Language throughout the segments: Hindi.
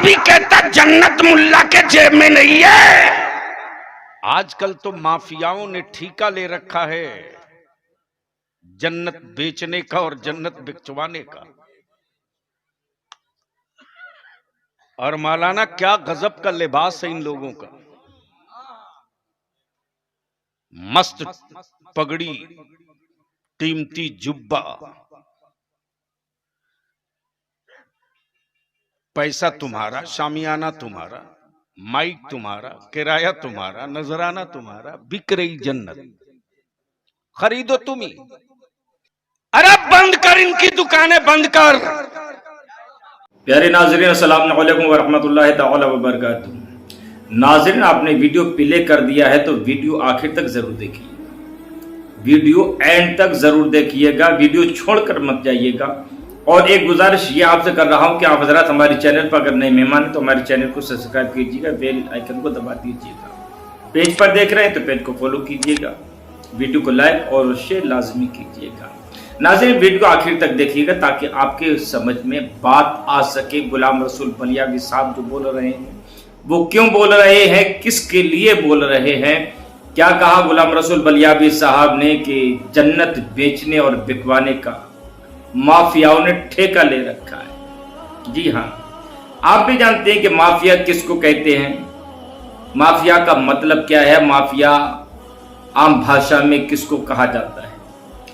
भी कहता जन्नत मुल्ला के जेब में नहीं है। आजकल तो माफियाओं ने ठेका ले रखा है जन्नत बेचने का और जन्नत बिकवाने का। और मौलाना क्या गजब का लिबास है इन लोगों का, मस्त पगड़ी, कीमती जुब्बा, पैसा तुम्हारा, शामियाना तुम्हारा, माइक तुम्हारा, किराया तुम्हारा, नजराना तुम्हारा, बिक रही जन्नत, खरीदो तुम ही। अरे बंद कर इनकी दुकानें, बंद कर। प्यारे नाज़रीन, अस्सलाम वालेकुम वरहमतुल्लाहि तआला वबरकातुहू। नाज़रीन, आपने वीडियो प्ले कर दिया है तो वीडियो आखिर तक जरूर देखिए, वीडियो एंड तक जरूर देखिएगा, वीडियो छोड़कर मत जाइएगा। और एक गुजारिश ये आपसे कर रहा हूं कि आप हजरात हमारे चैनल पर अगर नए मेहमान हैं तो हमारे चैनल को सब्सक्राइब कीजिएगा, बेल आइकन को दबा दीजिएगा। पेज पर देख रहे हैं तो पेज को फॉलो कीजिएगा, वीडियो को लाइक और शेयर लाजमी कीजिएगा। नाज़रीन, वीडियो को आखिर तक देखिएगा ताकि आपके समझ में बात आ सके। गुलाम रसूल बलियावी साहब जो बोल रहे हैं वो क्यों बोल रहे हैं, किसके लिए बोल रहे हैं। क्या कहा गुलाम रसूल बलियावी साहब ने कि जन्नत बेचने और बिकवाने का माफियाओं ने ठेका ले रखा है। जी हाँ, आप भी जानते हैं कि माफिया किसको कहते हैं, माफिया का मतलब क्या है, माफिया आम भाषा में किसको कहा जाता है,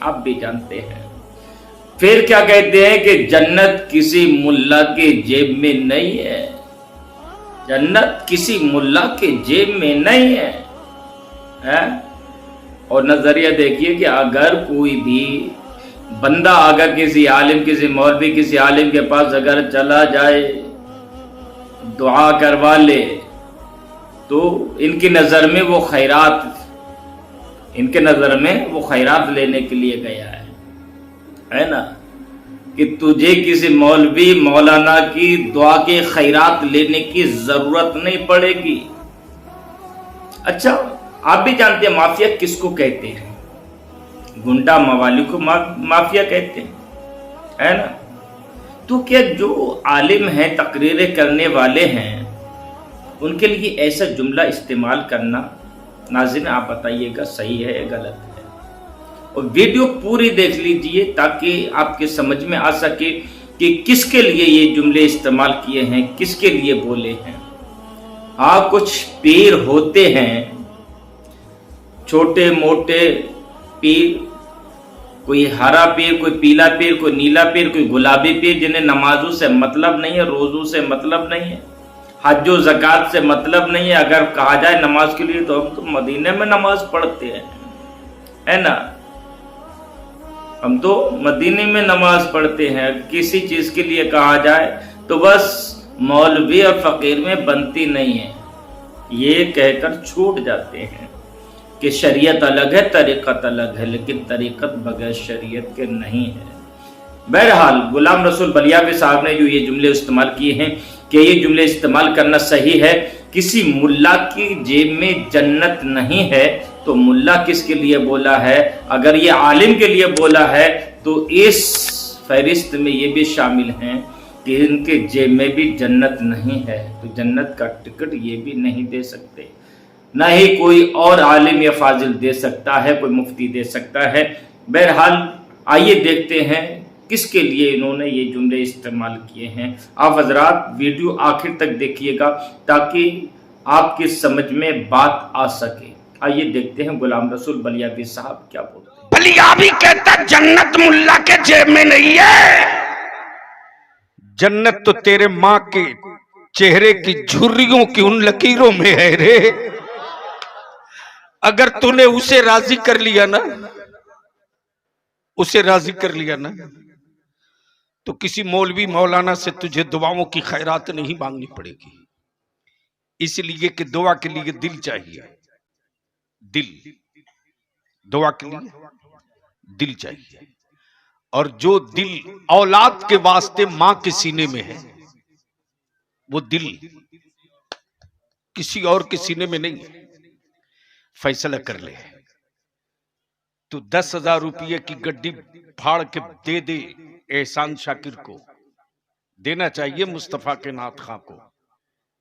आप भी जानते हैं। फिर क्या कहते हैं कि जन्नत किसी मुल्ला के जेब में नहीं है, जन्नत किसी मुल्ला के जेब में नहीं है? और नजरिया देखिए कि अगर कोई भी बंदा अगर किसी आलिम, किसी मौलवी, किसी आलिम के पास अगर चला जाए, दुआ करवा ले, तो इनकी नजर में वो खैरात, इनके नजर में वो खैरात लेने के लिए गया है ना, कि तुझे किसी मौलवी मौलाना की दुआ के खैरात लेने की जरूरत नहीं पड़ेगी। अच्छा, आप भी जानते हैं माफिया किसको कहते हैं, गुंडा मवाली को माफिया कहते हैं, है ना। तो क्या जो आलिम हैं, तकरीरें करने वाले हैं, उनके लिए ऐसा जुमला इस्तेमाल करना, नाज़रीन आप बताइएगा सही है या गलत है। और वीडियो पूरी देख लीजिए ताकि आपके समझ में आ सके कि किसके लिए ये जुमले इस्तेमाल किए हैं, किसके लिए बोले हैं। हाँ, कुछ पीर होते हैं, छोटे मोटे पीर, कोई हरा पीर, कोई पीला पीर, कोई नीला पीर, कोई गुलाबी पीर, जिन्हें नमाजों से मतलब नहीं है, रोजों से मतलब नहीं है, हज और ज़कात से मतलब नहीं है। अगर कहा जाए नमाज के लिए तो हम तो मदीने में नमाज पढ़ते हैं, है ना, हम तो मदीने में नमाज पढ़ते हैं। किसी चीज के लिए कहा जाए तो बस मौलवी और फकीर में बनती नहीं है, ये कहकर छूट जाते हैं कि शरीयत अलग है, तरीक़त अलग है, लेकिन तरीक़त बगैर शरीयत के नहीं है। बहरहाल गुलाम रसूल बलियावी साहब ने जो ये जुमले इस्तेमाल किए हैं कि ये जुमले इस्तेमाल करना सही है, किसी मुल्ला की जेब में जन्नत नहीं है, तो मुल्ला किसके लिए बोला है? अगर ये आलिम के लिए बोला है तो इस फहरिस्त में ये भी शामिल हैं कि इनके जेब में भी जन्नत नहीं है, तो जन्नत का टिकट ये भी नहीं दे सकते, ना ही कोई और आलिम या फाजिल दे सकता है, कोई मुफ्ती दे सकता है। बहरहाल आइए देखते हैं किसके लिए इन्होंने ये जुमले इस्तेमाल किए हैं। आप हजरात वीडियो आखिर तक देखिएगा ताकि आपकी समझ में बात आ सके। आइए देखते हैं गुलाम रसूल बलियावी साहब क्या बोलते हैं। बलियावी कहता जन्नत मुल्ला के जेब में नहीं है। जन्नत तो तेरे माँ के चेहरे की झुर्रियों की उन लकीरों में है रे। अगर तूने उसे राजी कर लिया ना, उसे राजी कर लिया ना, तो किसी मौलवी मौलाना से तुझे दुआओं की खैरात नहीं मांगनी पड़ेगी, इसलिए कि दुआ के लिए दिल चाहिए, दिल, दुआ के लिए दिल चाहिए। और जो दिल औलाद के वास्ते मां के सीने में है, वो दिल किसी और के सीने में नहीं है। फैसला कर ले, तू 10,000 रुपये की गड्डी फाड़ के दे दे एहसान शाकिर को, देना चाहिए मुस्तफा के नाथ खां को,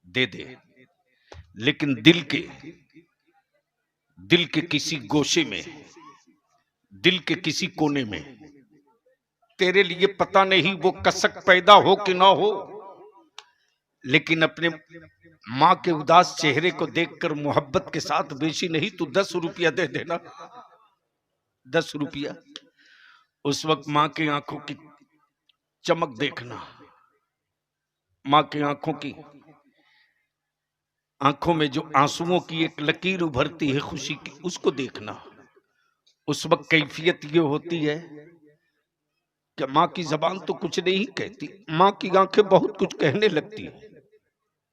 दे दे, लेकिन दिल के किसी गोशे में, दिल के किसी कोने में तेरे लिए पता नहीं वो कसक पैदा हो कि ना हो, लेकिन अपने माँ के उदास चेहरे को देखकर मोहब्बत के साथ बेची नहीं तो 10 रुपया दे देना, 10 रुपया। उस वक्त माँ की आंखों की चमक देखना, माँ की आंखों में जो आंसुओं की एक लकीर उभरती है खुशी की, उसको देखना। उस वक्त कैफियत ये होती है कि माँ की जबान तो कुछ नहीं कहती, माँ की आंखें बहुत कुछ कहने लगती है।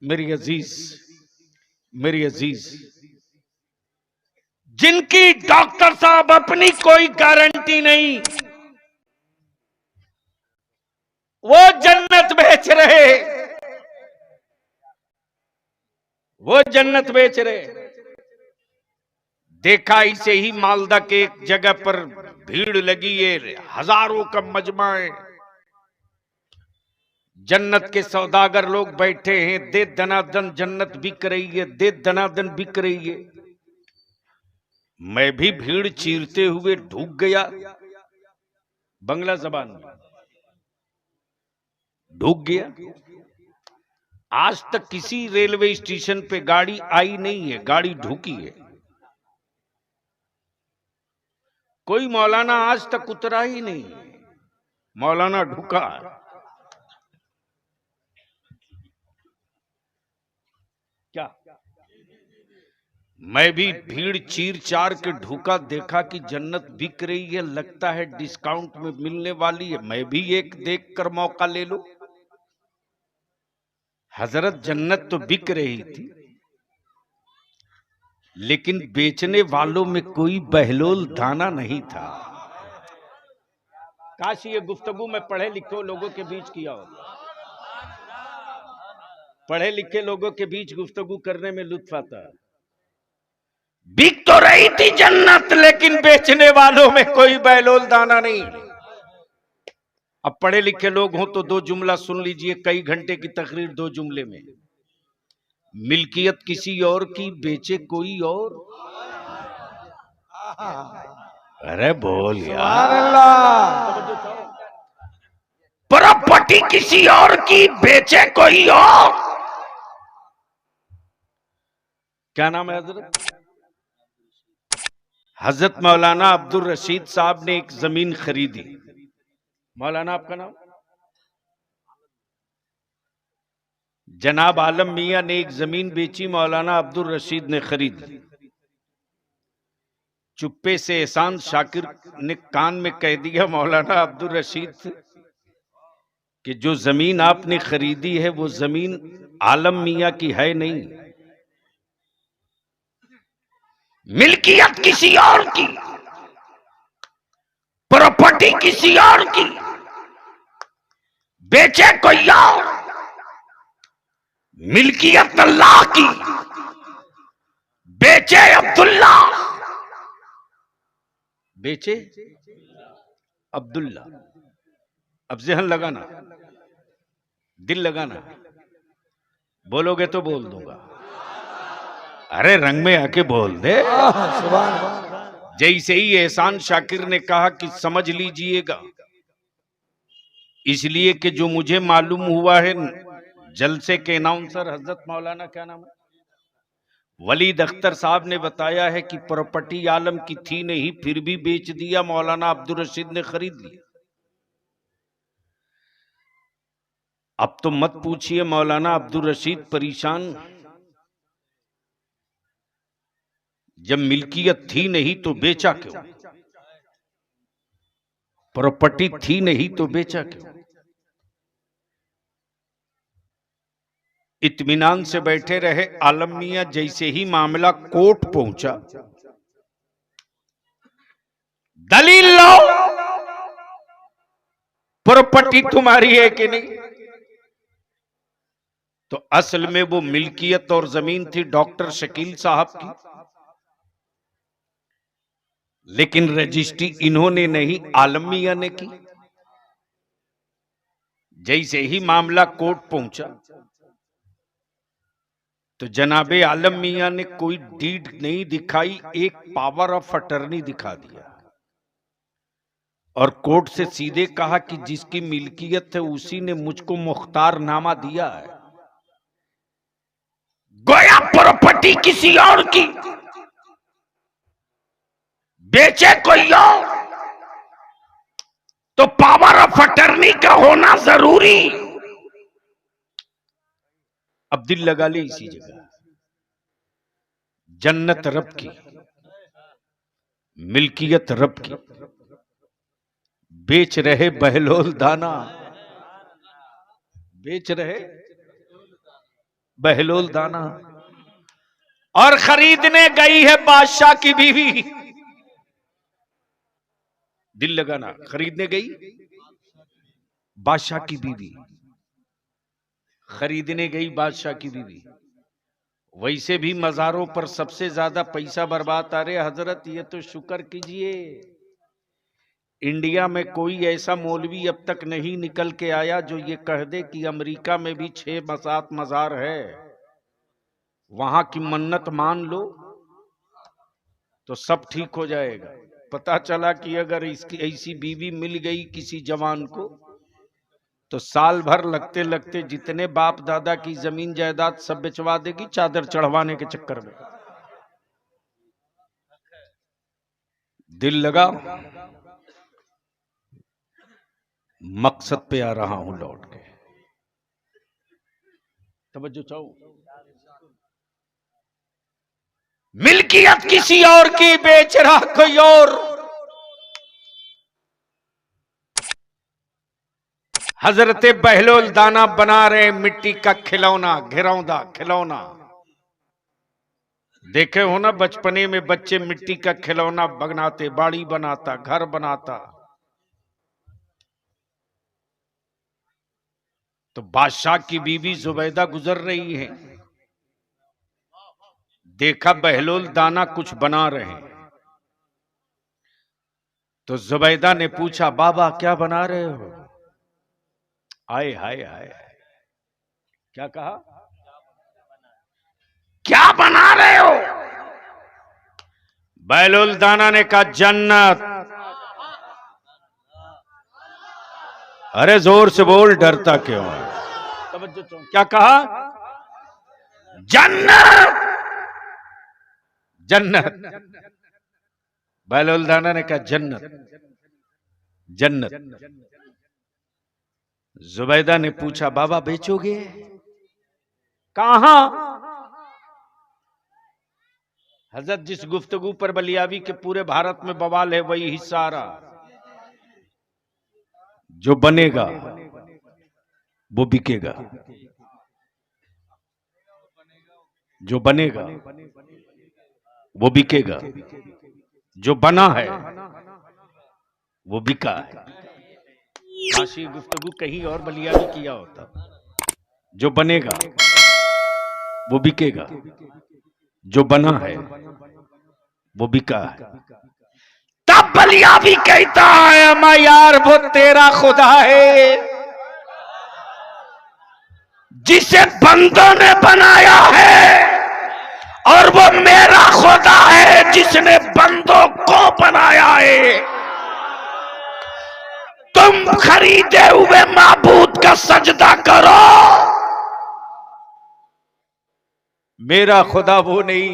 मेरी अजीज, जिनकी डॉक्टर साहब अपनी कोई गारंटी नहीं, वो जन्नत बेच रहे, वो जन्नत बेच रहे। देखा इसे ही मालदा के एक जगह पर भीड़ लगी है, हजारों का मजमा है, जन्नत के सौदागर लोग बैठे हैं, दे दनादन जन्नत बिक रही है, दे दनादन बिक रही है। मैं भी भीड़ चीरते हुए ढूक गया, बंगला जबान में ढूक गया। आज तक किसी रेलवे स्टेशन पे गाड़ी आई नहीं है, गाड़ी ढूकी है। कोई मौलाना आज तक उतरा ही नहीं, मौलाना ढुका। क्या मैं भी भीड़ चीर चार के ढूका, देखा कि जन्नत बिक रही है, लगता है डिस्काउंट में मिलने वाली है, मैं भी एक देखकर मौका ले लो। हजरत जन्नत तो बिक रही थी, लेकिन बेचने वालों में कोई बहलोल दाना नहीं था। काश ये गुफ्तगू में पढ़े लिखे लोगों के बीच किया हो, पढ़े लिखे लोगों के बीच गुफ्तगू करने में लुत्फ आता है। बिक तो रही थी जन्नत, लेकिन बेचने वालों में कोई बहलोल दाना नहीं। अब पढ़े लिखे लोग हों तो 2 जुमला सुन लीजिए, कई घंटे की तकरीर 2 जुमले में। मिल्कियत किसी और की, बेचे कोई और। अरे बोल यार, प्रॉपर्टी किसी और की, बेचे कोई और। क्या नाम है हजरत? हजरत मौलाना अब्दुल रशीद साहब ने एक जमीन खरीदी। मौलाना आपका नाम? जनाब आलम मियां ने एक जमीन बेची, मौलाना अब्दुल रशीद ने खरीदी। चुप्पे से एहसान शाकिर ने कान में कह दिया मौलाना अब्दुल रशीद कि जो जमीन आपने खरीदी है वो जमीन आलम मियां की है नहीं, मिल्कियत किसी और की, प्रॉपर्टी किसी और की, बेचे कोई और, मिल्कियत अल्लाह की, बेचे अब्दुल्ला, बेचे अब्दुल्ला। अब ज़हन लगाना, दिल लगाना, बोलोगे तो बोल दूंगा। अरे रंग में आके बोल दे। जैसे ही एहसान शाकिर ने कहा कि समझ लीजिएगा, इसलिए कि जो मुझे मालूम हुआ है, जलसे के अनाउंसर हजरत मौलाना क्या नाम है, वलीद अख्तर साहब ने बताया है कि प्रॉपर्टी आलम की थी नहीं, फिर भी बेच दिया, मौलाना अब्दुल रशीद ने खरीद लिया। अब तो मत पूछिए मौलाना अब्दुल रशीद परेशान, जब मिल्कियत थी नहीं तो बेचा क्यों, प्रॉपर्टी थी नहीं तो बेचा क्यों। इत्मीनान से बैठे रहे आलम मियां। जैसे ही मामला कोर्ट पहुंचा, दलील लाओ, प्रॉपर्टी तुम्हारी है कि नहीं। तो असल में वो मिल्कियत और जमीन थी डॉक्टर शकील साहब की, लेकिन रजिस्ट्री इन्होंने नहीं, आलम मियां ने की। जैसे ही मामला कोर्ट पहुंचा, तो जनाबे आलम मियां ने कोई डीड नहीं दिखाई, एक पावर ऑफ अटर्नी दिखा दिया और कोर्ट से सीधे कहा कि जिसकी मिल्कियत है उसी ने मुझको मुख्तारनामा दिया है। गोया प्रॉपर्टी किसी और की, बेचे कोई और, तो पावर ऑफ अटर्नी का होना जरूरी। अब दिल लगा ले इसी जगह, जन्नत रब की, मिल्कियत रब की, बेच रहे बहलोल दाना, बेच रहे बहलोल दाना, और खरीदने गई है बादशाह की बीवी। दिल लगाना, खरीदने गई बादशाह की बीवी, खरीदने गई बादशाह की बीवी। वैसे भी मजारों पर सबसे ज्यादा पैसा बर्बाद। अरे हजरत, ये तो शुक्र कीजिए इंडिया में कोई ऐसा मौलवी अब तक नहीं निकल के आया जो ये कह दे कि अमेरिका में भी 6-7 मजार है, वहां की मन्नत मान लो तो सब ठीक हो जाएगा। पता चला कि अगर इसकी ऐसी बीवी मिल गई किसी जवान को तो साल भर लगते लगते जितने बाप दादा की जमीन जायदाद सब बेचवा देगी चादर चढ़वाने के चक्कर में। दिल लगा, मकसद पे आ रहा हूं लौट के, तवज्जो चाहो। मिल्कियत किसी और की बेच रहा कोई और। हजरते बहलोल दाना बना रहे मिट्टी का खिलौना, घिरौंदा खिलौना। देखे हो ना बचपने में बच्चे मिट्टी का खिलौना बनाते, बाड़ी बनाता, घर बनाता। तो बादशाह की बीवी जुबैदा गुजर रही है, देखा बहलोल दाना कुछ बना रहे हैं। तो जुबैदा ने पूछा, बाबा क्या बना रहे हो? आए हाय हाय, क्या कहा? क्या बना रहे हो? बहलोल दाना ने कहा, जन्नत। अरे जोर से बोल, डरता क्यों है? क्या कहा? जन्नत। जन्नत। बहलोल दाना ने कहा, जन्नत जन्नत। जुबैदा ने पूछा, बाबा बेचोगे? कहां? हजरत, जिस गुफ्तगू पर बलियावी के पूरे भारत में बवाल है वही हिस्सा आ रहा। जो बनेगा वो बिकेगा, जो बनेगा वो बिकेगा, जो बना है वो बिका है। काशी गुफ्तगू कहीं और बलियावी किया होता। जो बनेगा वो बिकेगा, जो बना है वो बिका है। तब बलियावी कहता है, मैं यार वो तेरा खुदा है जिसे बंदों ने बनाया है, और वो मेरा खुदा है जिसने बंदों को बनाया है। तुम खरीदे हुए माबूद का सजदा करो। मेरा खुदा वो नहीं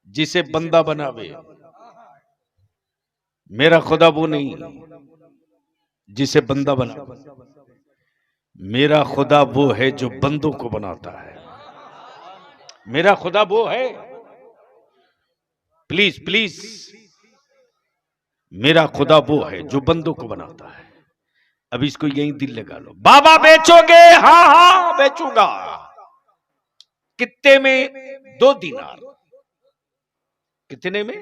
जिसे बंदा बनावे, मेरा खुदा वो नहीं जिसे बंदा बनावे, मेरा खुदा वो है जो बंदों को बनाता है। मेरा खुदा वो है, प्लीज प्लीज, मेरा खुदा वो है जो बंदों को बनाता है। अब इसको यहीं दिल लगा लो। बाबा बेचोगे? हाँ हाँ बेचूंगा। कितने में? 2 दीनार। कितने में?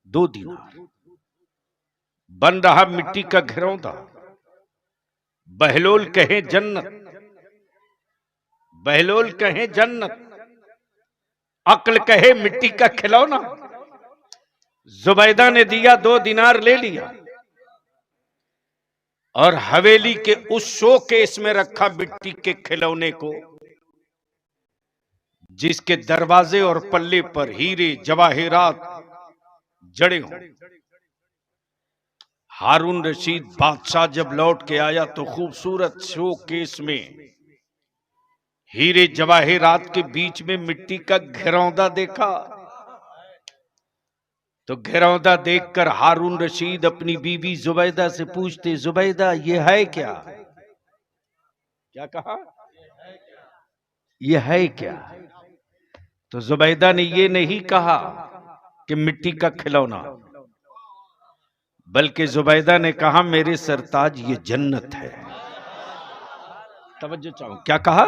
2 दीनार। बन रहा मिट्टी का घिरौंदा। बहलोल कहे जन्नत, बहलोल कहे जन्नत, अक्ल कहे मिट्टी का खिलौना। जुबैदा ने दिया, 2 दीनार ले लिया और हवेली के उस शोकेस में रखा मिट्टी के खिलौने को। जिसके दरवाजे और पल्ले पर हीरे जवाहिरात जड़े हों। हारून रशीद बादशाह जब लौट के आया तो खूबसूरत शोकेस में हीरे जवाहिरात के बीच में मिट्टी का घिरौंदा देखा। तो घिरौंदा देखकर हारून रशीद अपनी बीवी जुबैदा से पूछते, जुबैदा ये है क्या? क्या कहा? ये है क्या? तो जुबैदा ने ये नहीं कहा कि मिट्टी का खिलौना, बल्कि जुबैदा ने कहा मेरे सरताज ये जन्नत है। तवज्जो चाहो, क्या कहा?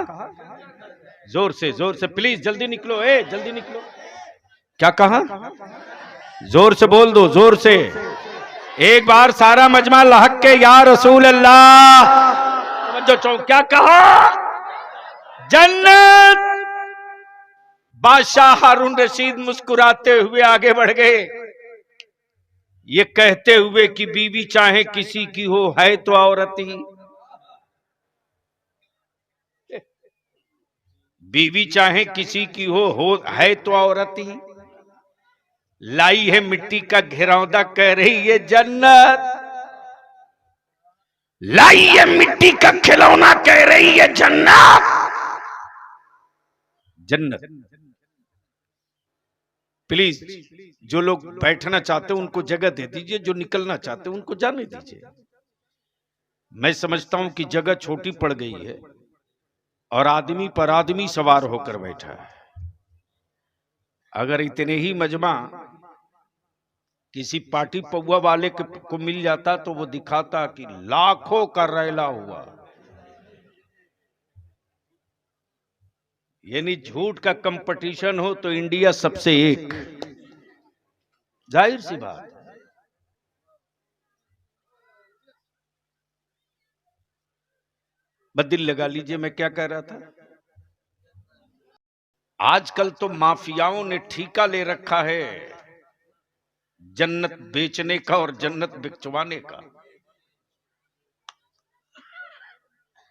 जोर से प्लीज, जल्दी निकलो, जल्दी निकलो। क्या कहा? जोर से बोल दो, जोर से एक बार सारा मजमा लहक के या रसूल अल्लाह। तवज्जो चाहो, क्या कहा? जन्नत। बादशाह हारून रशीद मुस्कुराते हुए आगे बढ़ गए, ये कहते हुए कि बीवी चाहे किसी की हो, है तो औरत ही। बीवी चाहे किसी की हो है तो औरत ही। लाई है मिट्टी का घिरौंदा, कह रही है जन्नत। लाई है मिट्टी का खिलौना, कह रही है जन्नत। जन्नत। प्लीज जो लोग बैठना चाहते हैं उनको जगह दे दीजिए, जो निकलना चाहते हैं उनको जाने दीजिए। मैं समझता हूं कि जगह छोटी पड़ गई है और आदमी पर आदमी सवार होकर बैठा है। अगर इतने ही मजमा किसी पार्टी पौवा वाले को मिल जाता तो वो दिखाता कि लाखों का रैला हुआ। यानी झूठ का कंपटीशन हो तो इंडिया सबसे एक, जाहिर सी बात। बस दिल लगा लीजिए, मैं क्या कह रहा था। आजकल तो माफियाओं ने ठेका ले रखा है जन्नत बेचने का और जन्नत बिकवाने का।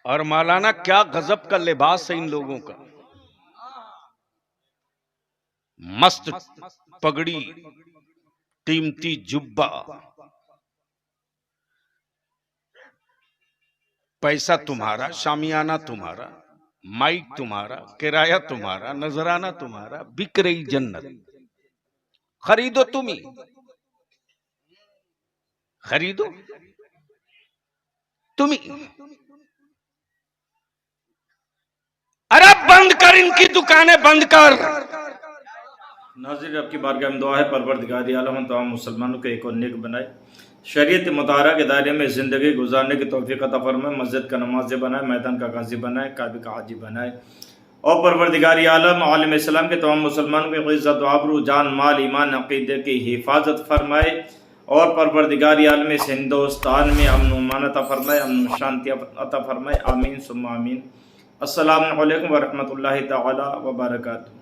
और मौलाना क्या गजब का लिबास है इन लोगों का, मस्त पगड़ी, कीमती जुब्बा, पैसा तुम्हारा, शामियाना तुम्हारा, माइक तुम्हारा, किराया तुम्हारा, नजराना तुम्हारा, बिक रही जन्नत। खरीदो तुम ही, खरीदो तुम ही। अरे बंद कर इनकी दुकानें, बंद कर। नाज़रीन, आपकी बारगाह में दुआ है परवरदिगार आलम तमाम मुसलमानों को एक और नेक बनाए, शरीयत मुताहरा के दायरे में ज़िंदगी गुजारने की तौफीक अता फरमाए, मस्जिद का नमाज़ बनाए, मैदान का गाजी बनाए, काबे का हाजी बनाए। और परवरदिगार आलम आलम इस्लाम के तमाम मुसलमानों की इज़्ज़त आबरू, जान माल ईमान अक़ीदे की हिफाजत फरमाए। और परवरदिगार आलम इस हिंदुस्तान में अमन अमान अता फरमाए, अमन शांति अता फरमाए। आमीन सुम्मा आमीन। अस्सलामु अलैकुम व रहमतुल्लाहि तआला व बरकातुहू।